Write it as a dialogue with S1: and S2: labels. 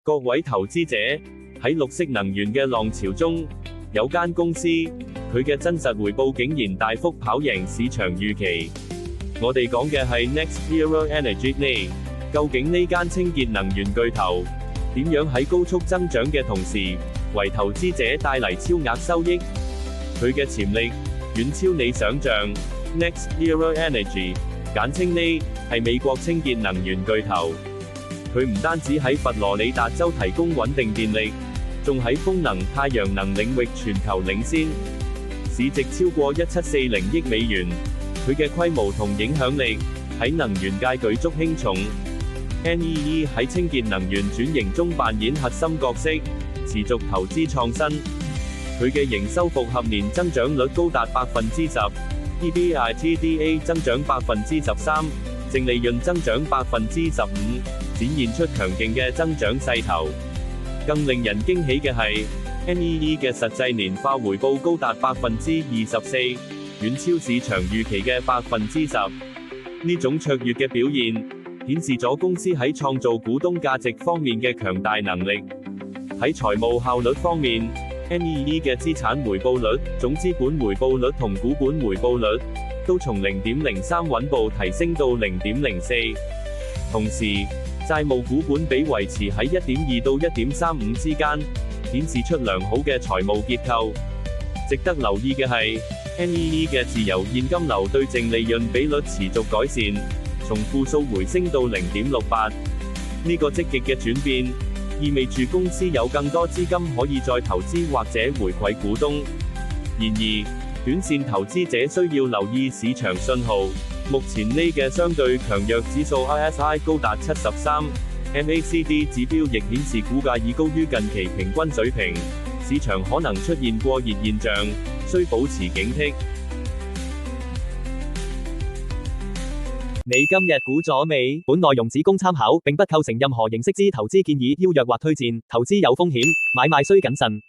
S1: 各位投資者，喺綠色能源嘅浪潮中，有間公司，佢嘅真實回報竟然大幅跑贏市場預期。我哋講嘅係 NextEra Energy。究竟呢間清潔能源巨頭，點樣喺高速增長嘅同時，為投資者帶嚟超額收益？佢嘅潛力遠超你想象。NextEra Energy， 簡稱呢，係美國清潔能源巨頭。佢唔單止喺佛羅里達州提供穩定電力，仲喺風能、太陽能領域全球領先，市值超過1740億美元。佢嘅規模同影響力喺能源界舉足輕重。NEE 喺清潔能源轉型中扮演核心角色，持續投資創新。佢嘅營收複合年增長率高達10%，EBITDA 增長13%，淨利潤增長15%，展現出強勁嘅增長勢頭。更令人驚喜嘅係 ，NEE 嘅實際年化回報高達24%，遠超市場預期嘅10%。呢種卓越嘅表現，顯示咗公司喺創造股東價值方面嘅強大能力。喺財務效率方面，NEE 嘅資產回報率、總資本回報率同股本回報率，都從0.03穩步提升到0.04。同時，債務股本比維持喺1.2到1.35之間，顯示出良好嘅財務結構。值得留意嘅係 ，NEE 嘅自由現金流對淨利潤比率持續改善，從負數回升到0.68。呢個積極嘅轉變，意味住公司有更多資金可以再投資或者回饋股東。然而，短線投資者需要留意市場信號。目前呢嘅相對強弱指數 RSI 高達73，MACD 指標亦顯示股價已高於近期平均水平，市場可能出現過熱現象，需保持警惕。
S2: 你今日估咗未？本內容只供參考，並不構成任何形式之投資建議、邀約或推薦，投資有風險，買賣需謹慎。